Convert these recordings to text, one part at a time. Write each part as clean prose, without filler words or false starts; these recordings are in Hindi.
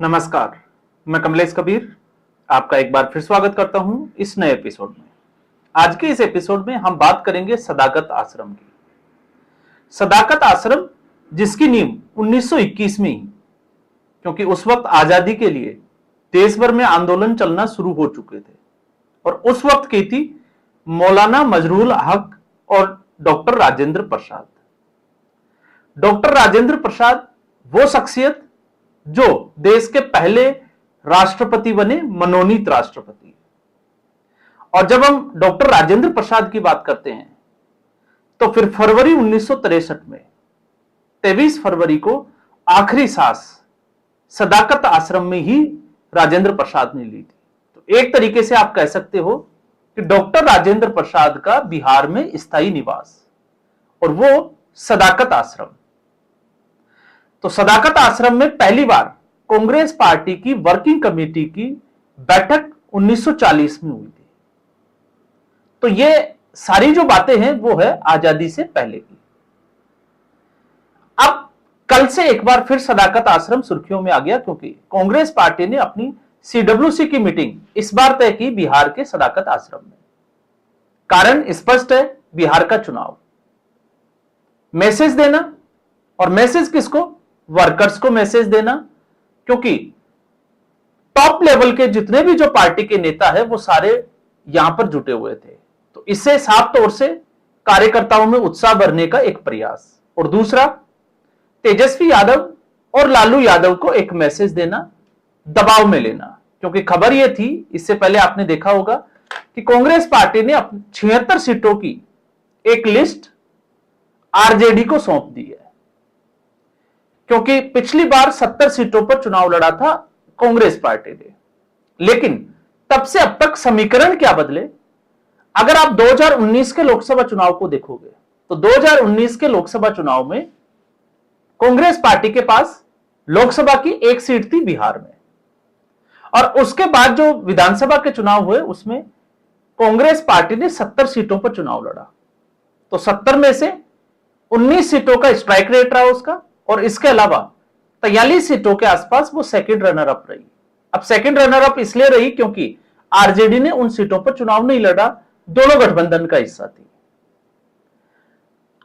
नमस्कार, मैं कमलेश कबीर आपका एक बार फिर स्वागत करता हूं इस नए एपिसोड में। आज के इस एपिसोड में हम बात करेंगे सदाकत आश्रम की। सदाकत आश्रम जिसकी नींव 1921 में ही, क्योंकि उस वक्त आजादी के लिए देश भर में आंदोलन चलना शुरू हो चुके थे और उस वक्त की थी मौलाना मजरूल हक और डॉक्टर राजेंद्र प्रसाद। डॉक्टर राजेंद्र प्रसाद वो शख्सियत जो देश के पहले राष्ट्रपति बने, मनोनीत राष्ट्रपति। और जब हम डॉक्टर राजेंद्र प्रसाद की बात करते हैं तो फिर फरवरी 1963 में 23 फरवरी को आखिरी सांस सदाकत आश्रम में ही राजेंद्र प्रसाद ने ली थी। तो एक तरीके से आप कह सकते हो कि डॉक्टर राजेंद्र प्रसाद का बिहार में स्थायी निवास, और वो सदाकत आश्रम। तो सदाकत आश्रम में पहली बार कांग्रेस पार्टी की वर्किंग कमेटी की बैठक 1940 में हुई थी। तो ये सारी जो बातें हैं वो है आजादी से पहले की। अब कल से एक बार फिर सदाकत आश्रम सुर्खियों में आ गया, क्योंकि कांग्रेस पार्टी ने अपनी सीडब्ल्यूसी की मीटिंग इस बार तय की बिहार के सदाकत आश्रम में। कारण स्पष्ट है, बिहार का चुनाव, मैसेज देना, और मैसेज किसको? वर्कर्स को मैसेज देना, क्योंकि टॉप लेवल के जितने भी जो पार्टी के नेता है वो सारे यहां पर जुटे हुए थे। तो इससे साफ तौर से कार्यकर्ताओं में उत्साह भरने का एक प्रयास, और दूसरा तेजस्वी यादव और लालू यादव को एक मैसेज देना, दबाव में लेना। क्योंकि खबर यह थी, इससे पहले आपने देखा होगा कि कांग्रेस पार्टी ने 76 सीटों की एक लिस्ट आरजेडी को सौंप दी है, क्योंकि पिछली बार 70 सीटों पर चुनाव लड़ा था कांग्रेस पार्टी ने। लेकिन तब से अब तक समीकरण क्या बदले? अगर आप 2019 के लोकसभा चुनाव को देखोगे तो 2019 के लोकसभा चुनाव में कांग्रेस पार्टी के पास लोकसभा की एक सीट थी बिहार में, और उसके बाद जो विधानसभा के चुनाव हुए उसमें कांग्रेस पार्टी ने 70 सीटों पर चुनाव लड़ा। तो 70 में से 19 सीटों का स्ट्राइक रेट रहा उसका, और इसके अलावा 43 सीटों के आसपास वो सेकंड रनर अप रही। अब सेकंड रनर अप इसलिए रही क्योंकि आरजेडी ने उन सीटों पर चुनाव नहीं लड़ा, दोनों गठबंधन का हिस्सा थी।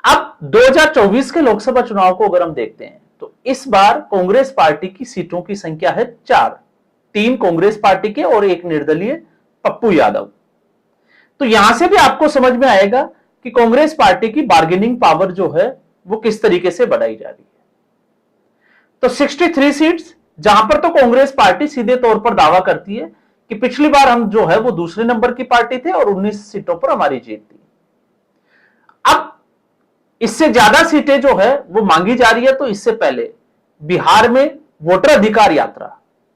अब 2024 के लोकसभा चुनाव को अगर हम देखते हैं तो इस बार कांग्रेस पार्टी की सीटों की संख्या है 4, 3 कांग्रेस पार्टी के और एक निर्दलीय पप्पू यादव। तो यहां से भी आपको समझ में आएगा कि कांग्रेस पार्टी की बार्गेनिंग पावर जो है वो किस तरीके से बढ़ाई जा रही है। तो 63 सीट्स, जहां पर तो कांग्रेस पार्टी सीधे तौर पर दावा करती है कि पिछली बार हम जो है वो दूसरे नंबर की पार्टी थे और 19 सीटों पर हमारी जीत थी। अब इससे ज्यादा सीटें जो है वो मांगी जा रही है। तो इससे पहले बिहार में वोटर अधिकार यात्रा,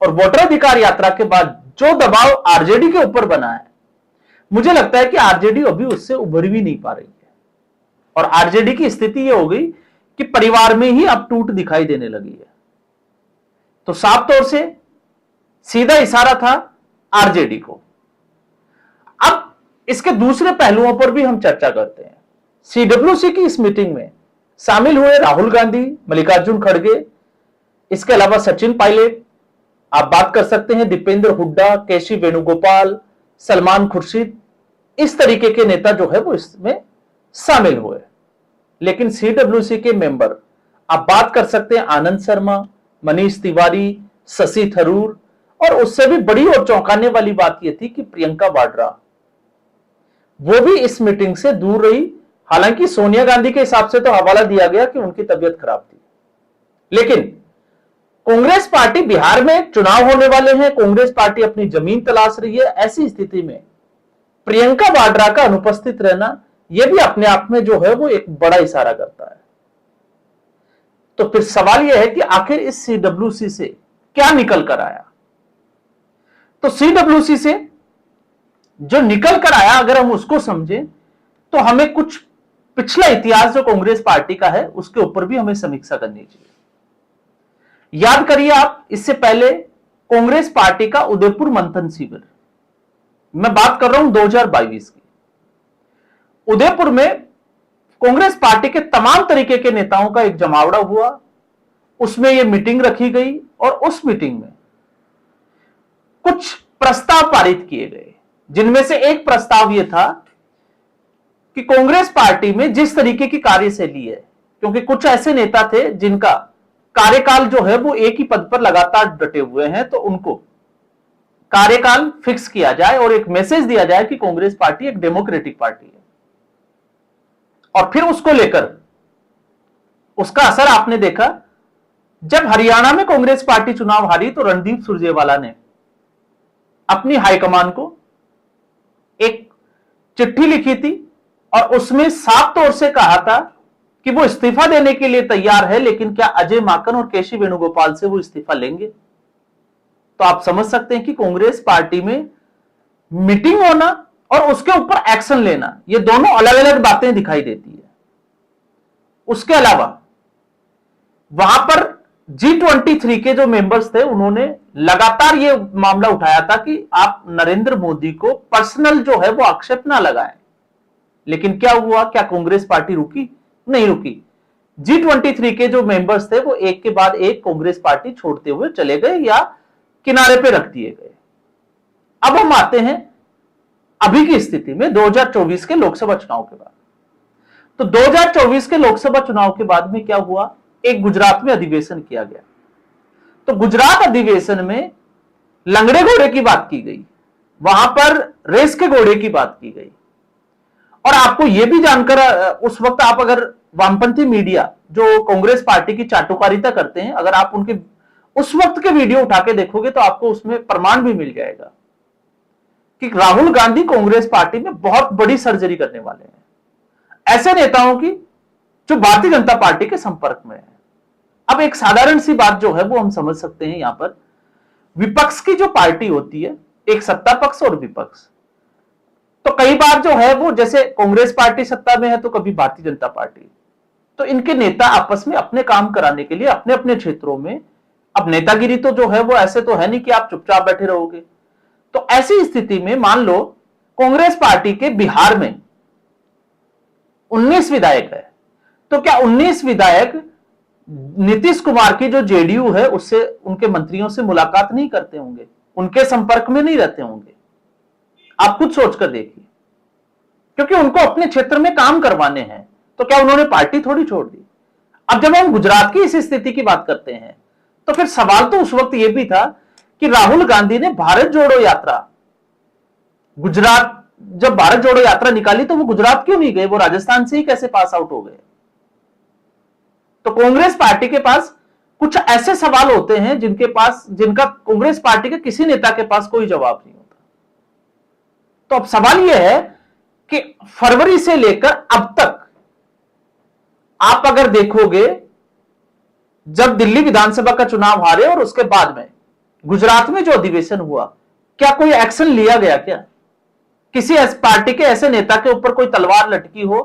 और वोटर अधिकार यात्रा के बाद जो दबाव आरजेडी के ऊपर बना है, मुझे लगता है कि आरजेडी अभी उससे उभर भी नहीं पा रही है, और आरजेडी की स्थिति यह हो गई कि परिवार में ही अब टूट दिखाई देने लगी है। तो साफ तौर से सीधा इशारा था आरजेडी को। अब इसके दूसरे पहलुओं पर भी हम चर्चा करते हैं। सीडब्ल्यूसी की इस मीटिंग में शामिल हुए राहुल गांधी, मल्लिकार्जुन खड़गे, इसके अलावा सचिन पायलट, आप बात कर सकते हैं दीपेंद्र हुड्डा, केसी वेणुगोपाल, सलमान खुर्शीद, इस तरीके के नेता जो है वो इसमें शामिल हुए। लेकिन सीडब्ल्यूसी के मेंबर आप बात कर सकते हैं आनंद शर्मा, मनीष तिवारी, शशि थरूर, और उससे भी बड़ी और चौंकाने वाली बात यह थी कि प्रियंका वाड्रा वो भी इस मीटिंग से दूर रही। हालांकि सोनिया गांधी के हिसाब से तो हवाला दिया गया कि उनकी तबीयत खराब थी, लेकिन कांग्रेस पार्टी बिहार में चुनाव होने वाले हैं, कांग्रेस पार्टी अपनी जमीन तलाश रही है। ऐसी स्थिति में प्रियंका वाड्रा का अनुपस्थित रहना यह भी अपने आप में जो है वो एक बड़ा इशारा करता है। तो फिर सवाल यह है कि आखिर इस सीडब्ल्यूसी से क्या निकल कर आया? तो सीडब्ल्यूसी से जो निकल कर आया, अगर हम उसको समझें तो हमें कुछ पिछला इतिहास जो कांग्रेस पार्टी का है उसके ऊपर भी हमें समीक्षा करनी चाहिए। याद करिए आप, इससे पहले कांग्रेस पार्टी का उदयपुर मंथन शिविर, मैं बात कर रहा हूं 2022 की, उदयपुर में कांग्रेस पार्टी के तमाम तरीके के नेताओं का एक जमावड़ा हुआ, उसमें यह मीटिंग रखी गई, और उस मीटिंग में कुछ प्रस्ताव पारित किए गए, जिनमें से एक प्रस्ताव यह था कि कांग्रेस पार्टी में जिस तरीके की कार्यशैली है, क्योंकि कुछ ऐसे नेता थे जिनका कार्यकाल जो है वो एक ही पद पर लगातार डटे हुए हैं, तो उनको कार्यकाल फिक्स किया जाए और एक मैसेज दिया जाए कि कांग्रेस पार्टी एक डेमोक्रेटिक पार्टी है। और फिर उसको लेकर उसका असर आपने देखा। जब हरियाणा में कांग्रेस पार्टी चुनाव हारी तो रणदीप सुरजेवाला ने अपनी हाईकमान को एक चिट्ठी लिखी थी और उसमें साफ तौर से कहा था कि वो इस्तीफा देने के लिए तैयार है, लेकिन क्या अजय माकन और केसी वेणुगोपाल से वो इस्तीफा लेंगे। तो आप समझ सकते हैं कि कांग्रेस पार्टी में मीटिंग होना और उसके ऊपर एक्शन लेना, ये दोनों अलग अलग बातें दिखाई देती है। उसके अलावा वहां पर G23 के जो मेंबर्स थे उन्होंने लगातार ये मामला उठाया था कि आप नरेंद्र मोदी को पर्सनल जो है वो आक्षेप ना लगाएं। लेकिन क्या हुआ, क्या कांग्रेस पार्टी रुकी? नहीं रुकी। G23 के जो मेंबर्स थे वो एक के बाद एक कांग्रेस पार्टी छोड़ते हुए चले गए या किनारे पे रख दिए गए। अब हम आते हैं अभी की स्थिति में 2024 के लोकसभा चुनाव के बाद। तो 2024 के लोकसभा चुनाव के बाद में क्या हुआ, एक गुजरात में अधिवेशन किया गया। तो गुजरात अधिवेशन में लंगड़े घोड़े की बात की गई, वहां पर रेस के घोड़े की बात की गई। और आपको यह भी जानकर उस वक्त आप अगर वामपंथी मीडिया जो कांग्रेस पार्टी की चाटुकारिता करते हैं, अगर आप उनके उस वक्त के वीडियो उठा के देखोगे तो आपको उसमें प्रमाण भी मिल जाएगा कि राहुल गांधी कांग्रेस पार्टी में बहुत बड़ी सर्जरी करने वाले हैं, ऐसे नेताओं की जो भारतीय जनता पार्टी के संपर्क में है। अब एक साधारण सी बात जो है वो हम समझ सकते हैं, यहां पर विपक्ष की जो पार्टी होती है, एक सत्ता पक्ष और विपक्ष, तो कई बार जो है वो जैसे कांग्रेस पार्टी सत्ता में है तो कभी भारतीय जनता पार्टी, तो इनके नेता आपस में अपने काम कराने के लिए अपने अपने क्षेत्रों में, अब नेतागिरी तो जो है वो ऐसे तो है नहीं कि आप चुपचाप बैठे रहोगे। तो ऐसी स्थिति में मान लो कांग्रेस पार्टी के बिहार में 19 विधायक है, तो क्या 19 विधायक नीतीश कुमार की जो जेडीयू है उससे, उनके मंत्रियों से मुलाकात नहीं करते होंगे, उनके संपर्क में नहीं रहते होंगे? आप खुद सोचकर देखिए, क्योंकि उनको अपने क्षेत्र में काम करवाने हैं। तो क्या उन्होंने पार्टी थोड़ी छोड़ दी? अब जब हम गुजरात की इस स्थिति की बात करते हैं तो फिर सवाल तो उस वक्त यह भी था कि राहुल गांधी ने भारत जोड़ो यात्रा, गुजरात जब भारत जोड़ो यात्रा निकाली तो वो गुजरात क्यों नहीं गए, वो राजस्थान से ही कैसे पास आउट हो गए? तो कांग्रेस पार्टी के पास कुछ ऐसे सवाल होते हैं जिनका कांग्रेस पार्टी के किसी नेता के पास कोई जवाब नहीं होता। तो अब सवाल यह है कि फरवरी से लेकर अब तक आप अगर देखोगे, जब दिल्ली विधानसभा का चुनाव हारे और उसके बाद में गुजरात में जो अधिवेशन हुआ, क्या कोई एक्शन लिया गया? क्या किसी पार्टी के ऐसे नेता के ऊपर कोई तलवार लटकी हो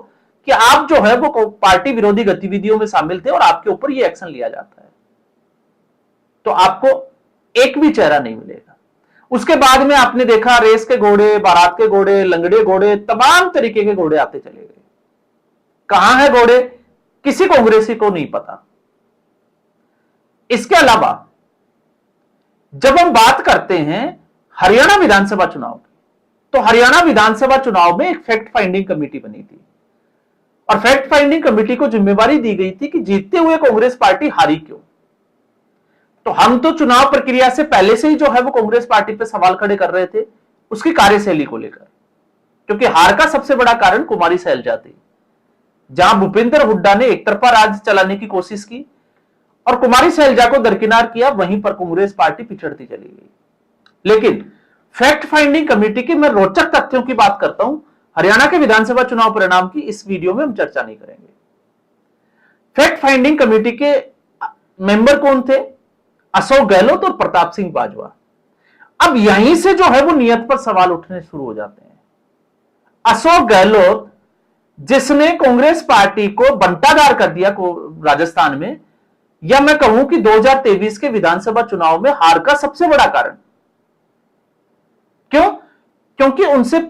कि आप जो है वो पार्टी विरोधी गतिविधियों में शामिल थे और आपके ऊपर ये एक्शन लिया जाता है? तो आपको एक भी चेहरा नहीं मिलेगा। उसके बाद में आपने देखा रेस के घोड़े, बारात के घोड़े, लंगड़े घोड़े, तमाम तरीके के घोड़े आते चले गए। कहां है घोड़े, किसी कांग्रेसी को नहीं पता। इसके अलावा जब हम बात करते हैं हरियाणा विधानसभा चुनाव की, तो हरियाणा विधानसभा चुनाव में एक फैक्ट फाइंडिंग कमेटी बनी थी और फैक्ट फाइंडिंग कमेटी को जिम्मेवारी दी गई थी कि जीतते हुए कांग्रेस पार्टी हारी क्यों। तो हम तो चुनाव प्रक्रिया से पहले से ही जो है वो कांग्रेस पार्टी पे सवाल खड़े कर रहे थे उसकी कार्यशैली को लेकर, क्योंकि हार का सबसे बड़ा कारण कुमारी सैलजा थी। जहां भूपेंद्र हुड्डा ने एक तरफा राज चलाने की कोशिश की और कुमारी सैलजा को दरकिनार किया, वहीं पर कांग्रेस पार्टी पिछड़ती चली गई। लेकिन फैक्ट फाइंडिंग कमेटी की मैं रोचक तथ्यों की बात करता हूं, हरियाणा के विधानसभा चुनाव परिणाम की इस वीडियो में हम चर्चा नहीं करेंगे। फैक्ट फाइंडिंग कमेटी के मेंबर कौन थे? अशोक गहलोत और प्रताप सिंह बाजवा। अब यहीं से जो है वो नियत पर सवाल उठने शुरू हो जाते हैं। अशोक गहलोत, जिसने कांग्रेस पार्टी को बंटागार कर दिया राजस्थान में, या मैं कहूं कि 2023 के विधानसभा चुनाव में हार का सबसे बड़ा कारण, क्यों? क्योंकि उनसे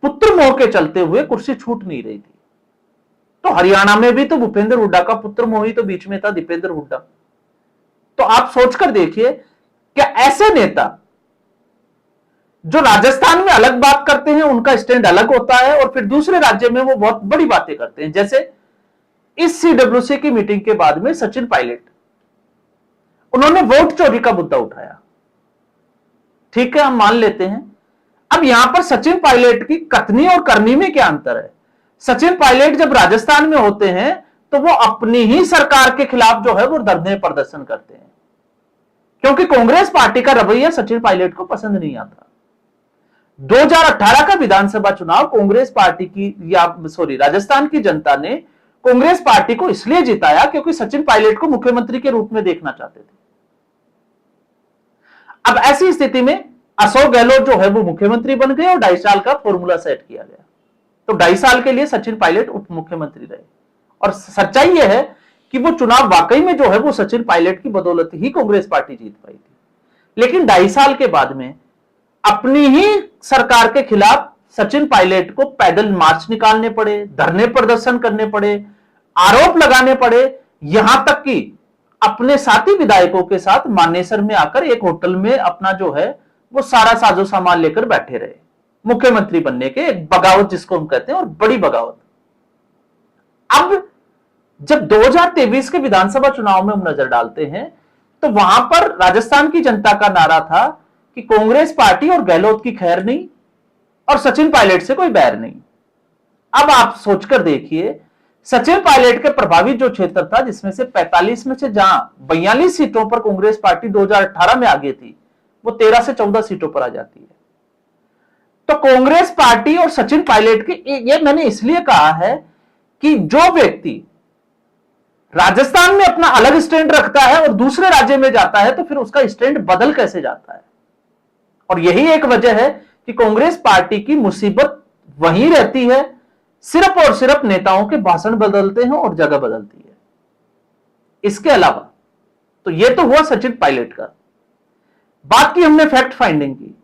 पुत्र मोह के चलते हुए कुर्सी छूट नहीं रही थी। तो हरियाणा में भी तो भूपेंद्र हुड्डा का पुत्र मोह ही तो बीच में था, दीपेंद्र हुड्डा। तो आप सोचकर देखिए, क्या ऐसे नेता जो राजस्थान में अलग बात करते हैं उनका स्टैंड अलग होता है, और फिर दूसरे राज्य में वो बहुत बड़ी बातें करते हैं। जैसे इस सीडब्ल्यूसी की मीटिंग के बाद में सचिन पायलट, उन्होंने वोट चोरी का मुद्दा उठाया। ठीक है, हम मान लेते हैं। अब यहां पर सचिन पायलट की कथनी और करनी में क्या अंतर है? सचिन पायलट जब राजस्थान में होते हैं तो वो अपनी ही सरकार के खिलाफ जो है वो धरने प्रदर्शन करते हैं, क्योंकि कांग्रेस पार्टी का रवैया सचिन पायलट को पसंद नहीं आता। 2018 का विधानसभा चुनाव कांग्रेस पार्टी की राजस्थान की जनता ने कांग्रेस पार्टी को इसलिए जिताया क्योंकि सचिन पायलट को मुख्यमंत्री के रूप में देखना चाहते थे। अब ऐसी स्थिति में अशोक गहलोत जो है वो मुख्यमंत्री बन गए और 2.5 साल का फॉर्मूला सेट किया गया। तो 2.5 साल के लिए सचिन पायलट उप मुख्यमंत्री रहे, और सच्चाई यह है कि वो चुनाव वाकई में जो है वो सचिन पायलट की बदौलत ही कांग्रेस पार्टी जीत पाई थी। लेकिन 2.5 साल के बाद में अपनी ही सरकार के खिलाफ सचिन पायलट को पैदल मार्च निकालने पड़े, धरने प्रदर्शन करने पड़े, आरोप लगाने पड़े, यहां तक कि अपने साथी विधायकों के साथ मानेसर में आकर एक होटल में अपना जो है वो सारा साजो सामान लेकर बैठे रहे, मुख्यमंत्री बनने के, एक बगावत जिसको हम कहते हैं, और बड़ी बगावत। अब जब 2023 के विधानसभा चुनाव में हम नजर डालते हैं तो वहां पर राजस्थान की जनता का नारा था कि कांग्रेस पार्टी और गहलोत की खैर नहीं और सचिन पायलट से कोई बैर नहीं। अब आप सोचकर देखिए, सचिन पायलट के प्रभावित जो क्षेत्र था, जिसमें से 45 में से जहां 42 सीटों पर कांग्रेस पार्टी 2018 में आगे थी, वो 13 से 14 सीटों पर आ जाती है। तो कांग्रेस पार्टी और सचिन पायलट की, ये मैंने इसलिए कहा है कि जो व्यक्ति राजस्थान में अपना अलग स्टैंड रखता है और दूसरे राज्य में जाता है तो फिर उसका स्टैंड बदल कैसे जाता है। और यही एक वजह है कि कांग्रेस पार्टी की मुसीबत वहीं रहती है, सिर्फ और सिर्फ नेताओं के भाषण बदलते हैं और जगह बदलती है। इसके अलावा तो यह तो हुआ सचिन पायलट का। बात की हमने फैक्ट फाइंडिंग की,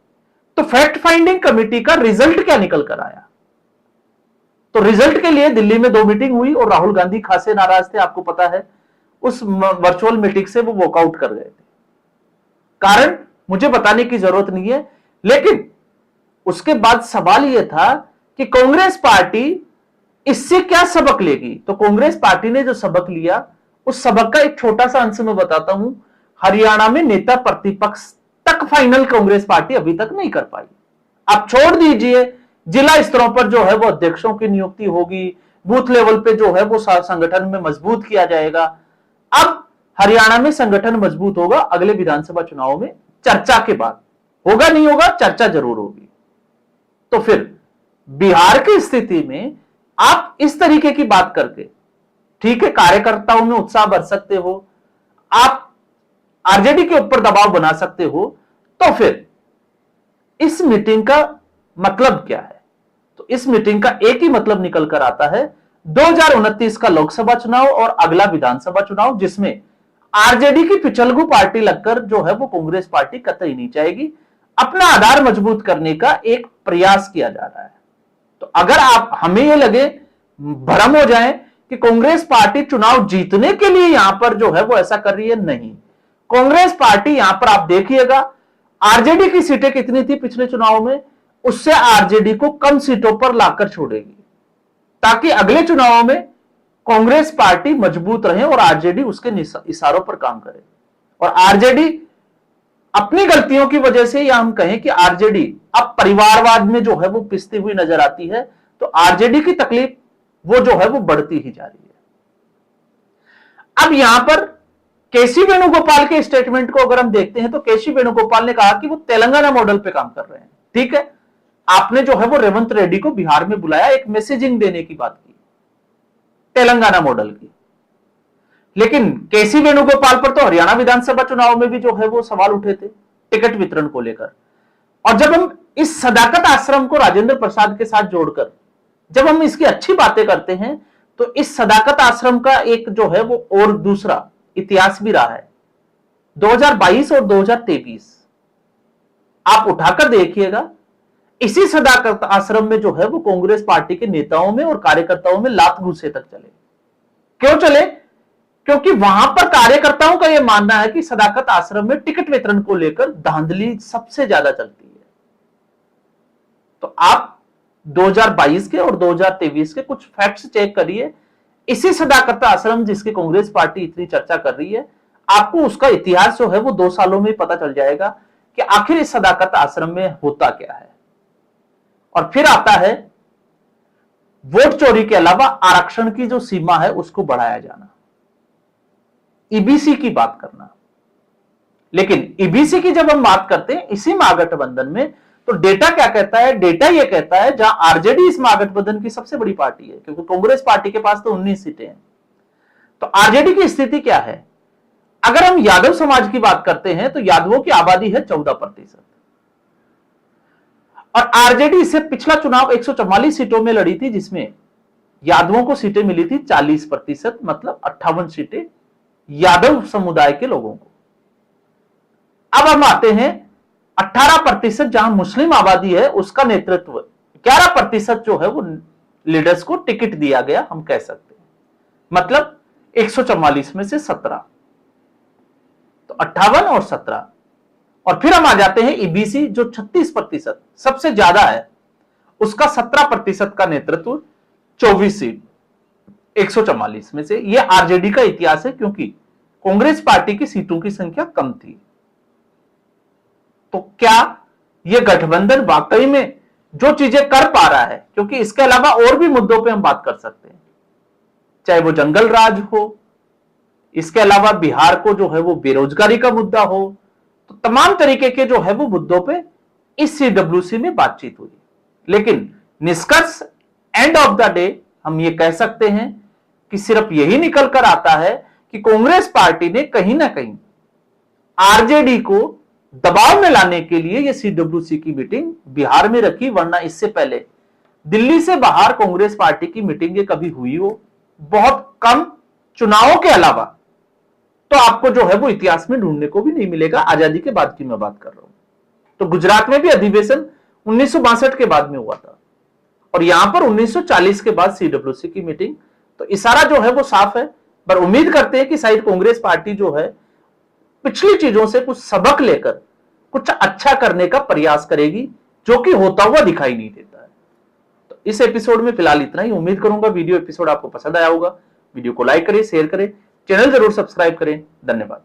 तो फैक्ट फाइंडिंग कमेटी का रिजल्ट क्या निकल कर आया? तो रिजल्ट के लिए दिल्ली में 2 मीटिंग हुई और राहुल गांधी खासे नाराज थे, आपको पता है। उस वर्चुअल मीटिंग से वो वॉकआउट कर गए थे। कारण मुझे बताने की जरूरत नहीं है, लेकिन उसके बाद सवाल यह था कि कांग्रेस पार्टी इससे क्या सबक लेगी। तो कांग्रेस पार्टी ने जो सबक लिया, उस सबक का एक छोटा सा अंश मैं बताता हूं। हरियाणा में नेता प्रतिपक्ष तक फाइनल कांग्रेस पार्टी अभी तक नहीं कर पाई। आप छोड़ दीजिए जिला स्तरों पर जो है वो अध्यक्षों की नियुक्ति होगी, बूथ लेवल पे जो है वो संगठन में मजबूत किया जाएगा। अब हरियाणा में संगठन मजबूत होगा अगले विधानसभा चुनाव में, चर्चा के बाद। होगा नहीं होगा, चर्चा जरूर होगी। तो फिर बिहार की स्थिति में आप इस तरीके की बात करके, ठीक है, कार्यकर्ताओं में उत्साह भर सकते हो, आप आरजेडी के ऊपर दबाव बना सकते हो, तो फिर इस मीटिंग का मतलब क्या है? तो इस मीटिंग का एक ही मतलब निकल कर आता है, 2029 का लोकसभा चुनाव और अगला विधानसभा चुनाव, जिसमें आरजेडी की पिछलगू पार्टी लगकर जो है वो कांग्रेस पार्टी कतई नहीं चाहेगी। अपना आधार मजबूत करने का एक प्रयास किया जा रहा है। तो अगर आप, हमें यह लगे, भ्रम हो जाए कि कांग्रेस पार्टी चुनाव जीतने के लिए यहां पर जो है वो ऐसा कर रही है, नहीं। कांग्रेस पार्टी यहां पर आप देखिएगा, आरजेडी की सीटें कितनी थी पिछले चुनाव में, उससे आरजेडी को कम सीटों पर लाकर छोड़ेगी, ताकि अगले चुनावों में कांग्रेस पार्टी मजबूत रहे और आरजेडी उसके इशारों पर काम करे। और आरजेडी अपनी गलतियों की वजह से, या हम कहें कि आरजेडी अब परिवारवाद में जो है वो पिसती हुई नजर आती है, तो आरजेडी की तकलीफ वो जो है वो बढ़ती ही जा रही है। अब यहां पर केसी वेणुगोपाल के स्टेटमेंट को अगर हम देखते हैं तो केसी वेणुगोपाल ने कहा कि वो तेलंगाना मॉडल पे काम कर रहे हैं। ठीक है, आपने जो है वो रेवंत रेड्डी को बिहार में बुलाया, एक मैसेजिंग देने की बात की तेलंगाना मॉडल की, लेकिन केसी वेणुगोपाल पर तो हरियाणा विधानसभा चुनाव में भी जो है वो सवाल उठे थे टिकट वितरण को लेकर। और जब हम इस सदाकत आश्रम को राजेंद्र प्रसाद के साथ जोड़कर जब हम इसकी अच्छी बातें करते हैं, तो इस सदाकत आश्रम का एक जो है वो और दूसरा इतिहास भी रहा है। 2022 और 2023 आप उठाकर देखिएगा, इसी सदाकत आश्रम में जो है वो कांग्रेस पार्टी के नेताओं में और कार्यकर्ताओं में लात घूसे तक चले। क्यों चले? क्योंकि वहां पर कार्यकर्ताओं का यह मानना है कि सदाकत आश्रम में टिकट वितरण को लेकर धांधली सबसे ज्यादा चलती है। तो आप 2022 के और 2023 के कुछ फैक्ट्स चेक करिए। इसी सदाकत आश्रम जिसकी कांग्रेस पार्टी इतनी चर्चा कर रही है, आपको उसका इतिहास जो है वो 2 सालों में पता चल जाएगा कि आखिर इस सदाकत आश्रम में होता क्या है। और फिर आता है वोट चोरी के अलावा आरक्षण की जो सीमा है उसको बढ़ाया जाना, ईबीसी की बात करना। लेकिन ईबीसी की जब हम बात करते हैं इसी महागठबंधन में, तो डेटा क्या कहता है? डेटा यह कहता है जहां आरजेडी इस महागठबंधन की सबसे बड़ी पार्टी है, क्योंकि कांग्रेस पार्टी के पास तो 19 सीटें हैं, तो आरजेडी की स्थिति क्या है? अगर हम यादव समाज की बात करते हैं तो यादवों की आबादी है 14%, और आरजेडी इससे पिछला चुनाव 144 सीटों में लड़ी थी, जिसमें यादवों को सीटें मिली थी 40%, मतलब 58 सीटें यादव समुदाय के लोगों को। अब हम आते हैं 18% जहां मुस्लिम आबादी है, उसका नेतृत्व 11% जो है वो लीडर्स को टिकट दिया गया, हम कह सकते हैं, मतलब 144 में से 17, तो 58 और 17। और फिर हम आ जाते हैं ईबीसी जो 36% सबसे ज्यादा है, उसका 17% का नेतृत्व 24 सीट 144 में से। यह आरजेडी का इतिहास है, क्योंकि कांग्रेस पार्टी की सीटों की संख्या कम थी। तो क्या यह गठबंधन वाकई में जो चीजें कर पा रहा है, क्योंकि इसके अलावा और भी मुद्दों पे हम बात कर सकते हैं, चाहे वो जंगल राज हो, इसके अलावा बिहार को जो है वो बेरोजगारी का मुद्दा हो, तो तमाम तरीके के जो है वो मुद्दों पे इस सीडब्ल्यूसी में बातचीत हुई। लेकिन निष्कर्ष एंड ऑफ द डे हम ये कह सकते हैं कि सिर्फ यही निकल कर आता है कि कांग्रेस पार्टी ने कहीं ना कहीं आरजेडी को दबाव में लाने के लिए ये सीडब्ल्यूसी की मीटिंग बिहार में रखी, वरना इससे पहले दिल्ली से बाहर कांग्रेस पार्टी की मीटिंगें कभी हुई हो बहुत कम, चुनावों के अलावा तो आपको जो है वो इतिहास में ढूंढने को भी नहीं मिलेगा। आजादी के बाद की मैं बात कर रहा हूं, तो गुजरात में भी अधिवेशन 1962 के बाद में हुआ था, और यहां पर 1940 के बाद सीडब्ल्यूसी की मीटिंग, तो इशारा जो है वो साफ है। पर उम्मीद करते हैं कि शायद कांग्रेस पार्टी जो है पिछली चीजों से कुछ सबक लेकर कुछ अच्छा करने का प्रयास करेगी, जो कि होता हुआ दिखाई नहीं देता है। तो इस एपिसोड में फिलहाल इतना ही। उम्मीद करूंगा वीडियो एपिसोड आपको पसंद आया होगा। वीडियो को लाइक करें, शेयर करें, चैनल जरूर सब्सक्राइब करें। धन्यवाद।